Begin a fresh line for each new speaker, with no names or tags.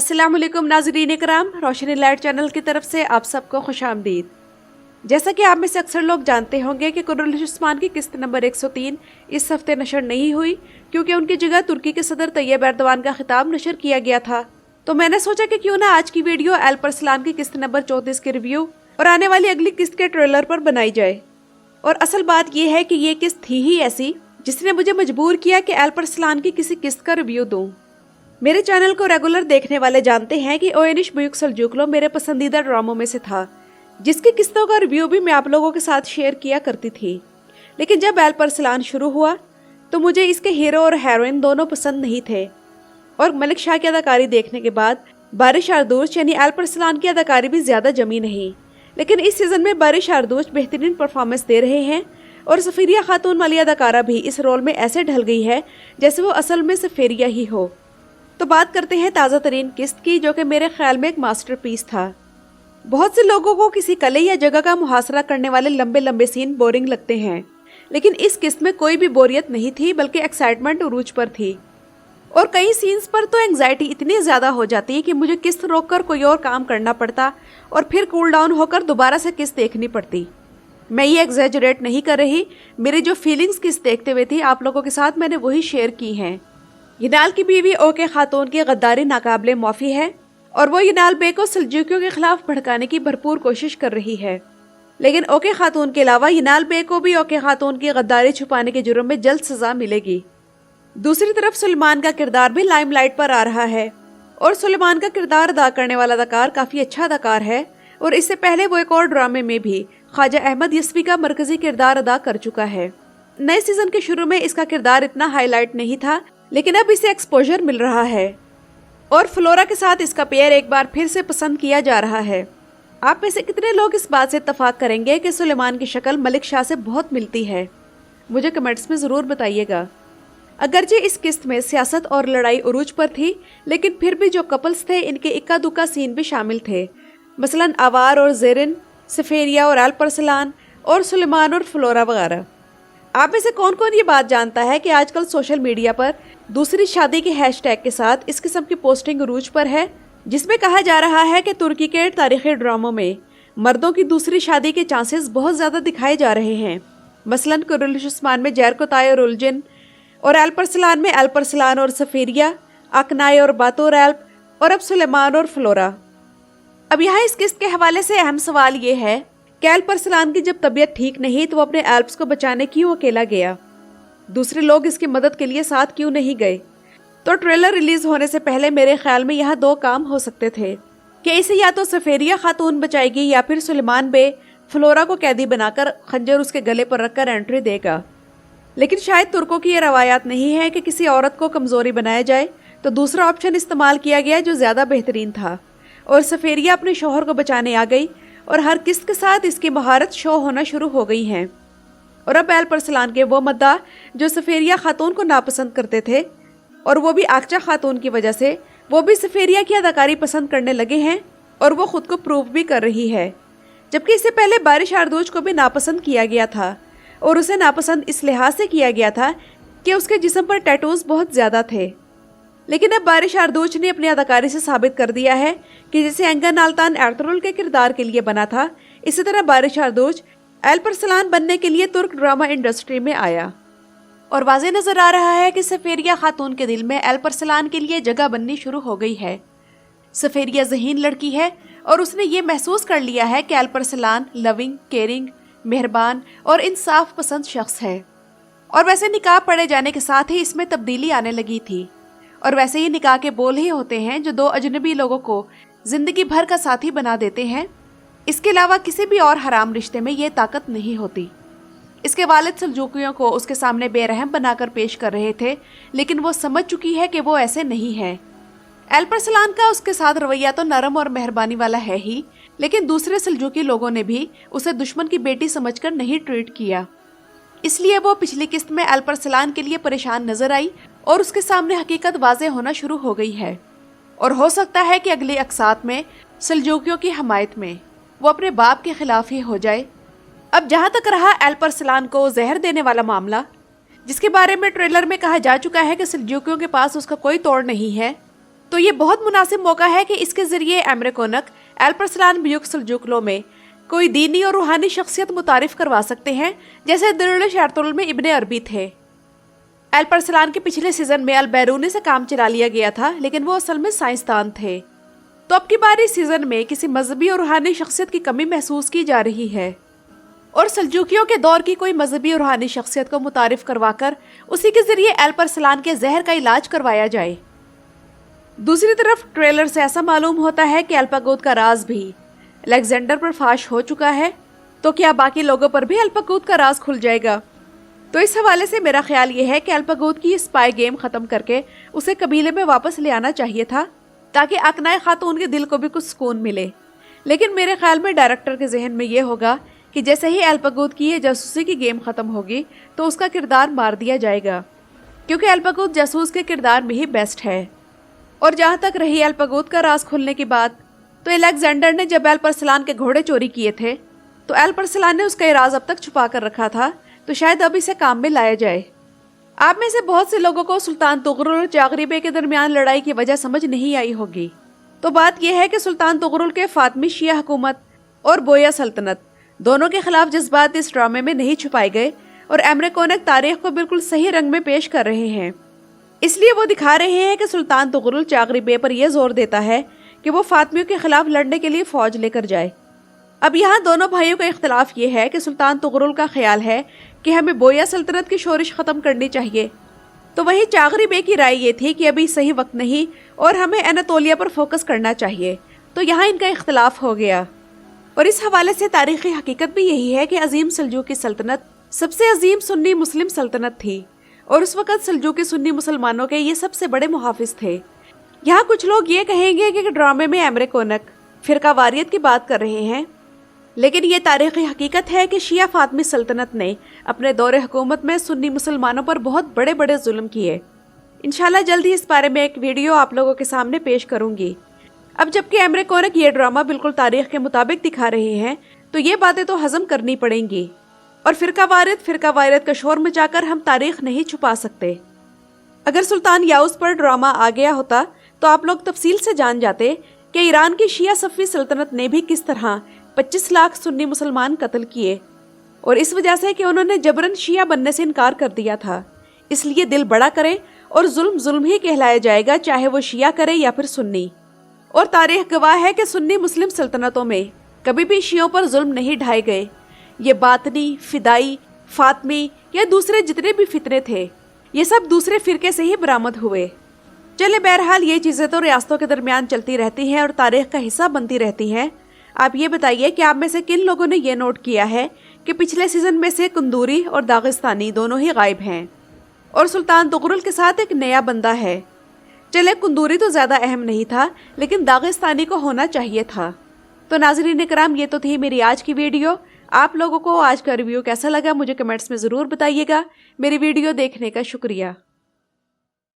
अस्सलाम वालेकुम नाज़रीन इकराम, रोशनी लाइट चैनल की तरफ से आप सबको खुश आमदीद। जैसा कि आप में से अक्सर लोग जानते होंगे कि कुर्रुल उस्मान की किस्त नंबर 103 इस हफ्ते नशर नहीं हुई क्योंकि उनकी जगह तुर्की के सदर तैयब एर्दोगान का खिताब नशर किया गया था। तो मैंने सोचा कि क्यों ना आज की वीडियो अल्परसलान की किस्त नंबर 34 के रिव्यू और आने वाली अगली किस्त के ट्रेलर पर बनाई जाए। और असल बात यह है कि ये किस्त थी ही ऐसी जिसने मुझे मजबूर किया कि अल्परसलान की किसी किस्त का रिव्यू दूं। मेरे चैनल को रेगुलर देखने वाले जानते हैं कि ओएनिश बुयुक सेल्जुकलो मेरे पसंदीदा ड्रामों में से था, जिसकी किस्तों का रिव्यू भी मैं आप लोगों के साथ शेयर किया करती थी। लेकिन जब अल्परसलान शुरू हुआ तो मुझे इसके हीरो और हीरोइन दोनों पसंद नहीं थे, और मलिक शाह की अदाकारी देखने के बाद बारिश आरदूश यानी अल्परसलान की अदाकारी भी ज्यादा जमी नहीं। लेकिन इस सीजन में बारिश आरदूश बेहतरीन परफॉर्मेंस दे रहे हैं और सफीरिया खातून वाली अदाकारा भी इस रोल में ऐसे ढल गई है जैसे वो असल में सफेरिया ही हो। तो बात करते हैं ताज़ा तरीन किस्त की, जो कि मेरे ख्याल में एक मास्टरपीस था। बहुत से लोगों को किसी कले या जगह का मुहासरा करने वाले लंबे लंबे सीन बोरिंग लगते हैं, लेकिन इस किस्त में कोई भी बोरियत नहीं थी, बल्कि एक्साइटमेंट उरूज पर थी। और कई सीन्स पर तो एंग्जाइटी इतनी ज़्यादा हो जाती है कि मुझे किस्त रोक कर कोई और काम करना पड़ता और फिर कूल डाउन होकर दोबारा से किस्त देखनी पड़ती। मैं ये एग्जैजरेट नहीं कर रही, मेरी जो फीलिंग्स किस्त देखते हुए थी आप लोगों के साथ मैंने वही शेयर की हैं। यनाल की बीवी ओके खातून की गद्दारी नाकाबिले माफ़ी है और वो यनाल बे को सल्जूकियों के खिलाफ भड़काने की भरपूर कोशिश कर रही है। लेकिन ओके खातून के अलावा यनाल बे को भी ओके खातून की गद्दारी छुपाने के जुर्म में जल्द सजा मिलेगी। दूसरी तरफ सुलेमान का किरदार भी लाइमलाइट पर आ रहा है और सुलेमान का किरदार अदा करने वाला अदाकार काफ़ी अच्छा अदाकार है और इससे पहले वो एक और ड्रामे में भी ख्वाजा अहमद यस्वी का मरकजी किरदार अदा कर चुका है। नए सीजन के शुरू में इसका किरदार इतना हाईलाइट नहीं था, लेकिन अब इसे एक्सपोजर मिल रहा है और फ्लोरा के साथ इसका पेयर एक बार फिर से पसंद किया जा रहा है। आप में से कितने लोग इस बात से इत्तफाक करेंगे कि सुलेमान की शक्ल मलिक शाह से बहुत मिलती है? मुझे कमेंट्स में ज़रूर बताइएगा। अगरचे इस किस्त में सियासत और लड़ाई उरूज पर थी, लेकिन फिर भी जो कपल्स थे इनके इक्का दुक्का सीन भी शामिल थे, मसलन आवार और जेरिन, सफेरिया और अल्परसलान और सुलेमान और फ्लोरा वगैरह। आप में से कौन कौन ये बात जानता है कि आजकल सोशल मीडिया पर दूसरी शादी के हैशटैग के साथ इस किस्म की पोस्टिंग उरूज पर है, जिसमें कहा जा रहा है कि तुर्की के तारीखी ड्रामों में मर्दों की दूसरी शादी के चांसेस बहुत ज़्यादा दिखाए जा रहे हैं। मसलन कुर्रुल उस्मान में जैरकोताय और उलजिन, और अल्परसलान में अल्परसलान और सफेरिया, अकनाई और बातोर एल्प, और अब सुलेमान और फ्लोरा। अब यहाँ इस किस्त के हवाले से अहम सवाल ये है कि अल्परसलान की जब तबीयत ठीक नहीं तो वो अपने एल्प्स को बचाने क्यों अकेला गया? दूसरे लोग इसकी मदद के लिए साथ क्यों नहीं गए? तो ट्रेलर रिलीज होने से पहले मेरे ख्याल में यहाँ दो काम हो सकते थे कि इसे या तो सफेरिया खातून बचाएगी या फिर सुलेमान बे फ्लोरा को कैदी बनाकर खंजर उसके गले पर रखकर एंट्री देगा। लेकिन शायद तुर्कों की ये रवायात नहीं है कि किसी औरत को कमजोरी बनाया जाए, तो दूसरा ऑप्शन इस्तेमाल किया गया जो ज्यादा बेहतरीन था और सफेरिया अपने शौहर को बचाने आ गई और हर किस्त के साथ इसकी महारत शो होना शुरू हो गई हैं। और अब अल्परसलान के वो मद्दा जो सफेरिया खातून को नापसंद करते थे और वो भी आकचा खातून की वजह से, वो भी सफेरिया की अदाकारी पसंद करने लगे हैं और वो खुद को प्रूव भी कर रही है। जबकि इससे पहले बारिश आरदूज को भी नापसंद किया गया था और उसे नापसंद इस लिहाज से किया गया था कि उसके जिस्म पर टैटूज बहुत ज्यादा थे। लेकिन अब बारिश आरदूज ने अपनी अदाकारी से साबित कर दिया है कि जैसे एंगर नाल्तान एर्तुगरुल के किरदार के लिए बना था, इसी तरह बारिश आरदूज अल्परसलान बनने के लिए तुर्क ड्रामा इंडस्ट्री में आया। और वाज़े नजर आ रहा है कि सफेरिया खातून के दिल में अल्परसलान के लिए जगह बननी शुरू हो गई है। सफेरिया ज़हीन लड़की है और उसने ये महसूस कर लिया है कि अल्परसलान लविंग, केयरिंग, मेहरबान और इंसाफ पसंद शख्स है। और वैसे निकाह पढ़े जाने के साथ ही इसमें तब्दीली आने लगी थी। और वैसे ही निकाह के बोल ही होते हैं जो दो अजनबी लोगों को जिंदगी भर का साथी बना देते हैं। इसके अलावा किसी भी और हराम रिश्ते में ये ताकत नहीं होती। इसके वालिद सल्जूकियों को उसके सामने बेरहम बनाकर पेश कर रहे थे, लेकिन वो समझ चुकी है कि वो ऐसे नहीं है। अल्परसलान का उसके साथ रवैया तो नरम और मेहरबानी वाला है ही, लेकिन दूसरे सल्जूकी लोगों ने भी उसे दुश्मन की बेटी समझकर नहीं ट्रीट किया। इसलिए वो पिछली किस्त में अल्परसलान के लिए परेशान नजर आई और उसके सामने हकीकत वाज़े होना शुरू हो गई है। और हो सकता है कि अगले अक्सात में सल्जूकियों की हमायत में वो अपने बाप के खिलाफ ही हो जाए। अब जहाँ तक रहा अल्परसलान को जहर देने वाला मामला, जिसके बारे में ट्रेलर में कहा जा चुका है कि सल्जूकियों के पास उसका कोई तोड़ नहीं है, तो ये बहुत मुनासिब मौका है कि इसके ज़रिए एमरे कोनक अल्परसलान ब्यूक सल्जूकलों में कोई दीनी और रूहानी शख्सियत मुतारिफ करवा सकते हैं, जैसे दुरुल शरतुल में इब्ने अरबी थे। अल्परसलान के पिछले सीजन में अल-बैरूनी से काम चला लिया गया था, लेकिन वो असल में साइंसदान थे। तो अब की बार इस सीजन में किसी मजहबी और रूहानी शख्सियत की कमी महसूस की जा रही है और सल्जूकियों के दौर की कोई मजहबी और रूहानी शख्सियत को मुतारिफ करवाकर उसी के जरिए अल्परसलान के जहर का इलाज करवाया जाए। दूसरी तरफ ट्रेलर से ऐसा मालूम होता है कि अल्पागोद का राज भी अलेक्जेंडर पर फाश हो चुका है, तो क्या बाकी लोगों पर भी अल्पागोद का राज खुल जाएगा? तो इस हवाले से मेरा ख्याल ये है कि अल्पागोद की स्पाई गेम खत्म करके उसे कबीले में वापस ले आना चाहिए था, ताकि अकनाए खातून के दिल को भी कुछ सुकून मिले। लेकिन मेरे ख्याल में डायरेक्टर के जहन में ये होगा कि जैसे ही अल्पागोद की ये जासूसी की गेम खत्म होगी तो उसका किरदार मार दिया जाएगा, क्योंकि अल्पागोद जासूस के किरदार में ही बेस्ट है। और जहाँ तक रही अल्पागोद का राज खुलने की बात, तो अलेक्जेंडर ने जब अल्परसलान के घोड़े चोरी किए थे तो अल्परसलान ने उसका राज अब तक छुपा कर रखा था, तो शायद अब इसे काम में लाया जाए। आप में से बहुत से लोगों को सुल्तान तुगरुल और जागरी बे के दरमियान लड़ाई की वजह समझ नहीं आई होगी। तो बात यह है कि सुल्तान तुगरुल के फातमी शिया हुकूमत और बोया सल्तनत दोनों के खिलाफ जज्बात इस ड्रामे में नहीं छुपाए गए और एमरे कोनक तारीख को बिल्कुल सही रंग में पेश कर रहे हैं। इसलिए वो दिखा रहे हैं कि सुल्तान तुगरुल जागरी बे पर यह जोर देता है कि वो फातमियों के खिलाफ लड़ने के लिए फौज लेकर जाए। अब यहाँ दोनों भाइयों का इख्तलाफ ये है कि सुल्तान तुगरुल का ख्याल है कि हमें बोया सल्तनत की शोरिश ख़त्म करनी चाहिए, तो वहीं जागरी बे की राय ये थी कि अभी सही वक्त नहीं और हमें एनातोलिया पर फोकस करना चाहिए। तो यहाँ इनका इख्तलाफ हो गया। और इस हवाले से तारीख़ी हकीकत भी यही है कि अजीम सल्जूकी सल्तनत सबसे अजीम सुन्नी मुस्लिम सल्तनत थी और उस वक़्त सल्जूकी सुन्नी मुसलमानों के ये सबसे बड़े मुहाफिज थे। यहाँ कुछ लोग ये कहेंगे कि ड्रामे में एमरे कोनक फ़िरका वारियत की बात कर रहे हैं, लेकिन ये तारीख़ी हकीकत है कि शिया फातमी सल्तनत ने अपने दौरे हुकूमत में सुन्नी मुसलमानों पर बहुत बड़े बड़े जुल्म किए। इंशाल्लाह जल्द ही इस बारे में एक वीडियो आप लोगों के सामने पेश करूंगी। अब जबकि एमरे कोनक ये ड्रामा बिल्कुल तारीख के मुताबिक दिखा रहे हैं, तो ये बातें तो हजम करनी पड़ेंगी और फ़िरका वारियत का शोर मचाकर हम तारीख नहीं छुपा सकते। अगर सुल्तान याऊस पर ड्रामा आ गया होता तो आप लोग तफसील से जान जाते कि ईरान की शिया सफ़वी सल्तनत ने भी किस तरह 25 लाख सुन्नी मुसलमान कत्ल किए, और इस वजह से कि उन्होंने जबरन शिया बनने से इनकार कर दिया था। इसलिए दिल बड़ा करें और जुल्म जुल्म ही कहलाया जाएगा, चाहे वो शिया करे या फिर सुन्नी। और तारीख गवाह है कि सुन्नी मुस्लिम सल्तनतों में कभी भी शियों पर जुल्म नहीं ढाए गए। ये बातनी, फिदाई, फातमी या दूसरे जितने भी फितने थे, ये सब दूसरे फिरके से ही बरामद हुए। चले बहरहाल ये चीज़ें तो रियासतों के दरमियान चलती रहती हैं और तारीख का हिस्सा बनती रहती हैं। आप ये बताइए कि आप में से किन लोगों ने ये नोट किया है कि पिछले सीजन में से कुंदूरी और दागिस्तानी दोनों ही गायब हैं और सुल्तान तुगरुल के साथ एक नया बंदा है। चले कुंदूरी तो ज़्यादा अहम नहीं था, लेकिन दागिस्तानी को होना चाहिए था। तो नाज़रीन इकराम, ये तो थी मेरी आज की वीडियो। आप लोगों को आज का रिव्यू कैसा लगा मुझे कमेंट्स में ज़रूर बताइएगा। मेरी वीडियो देखने का शुक्रिया।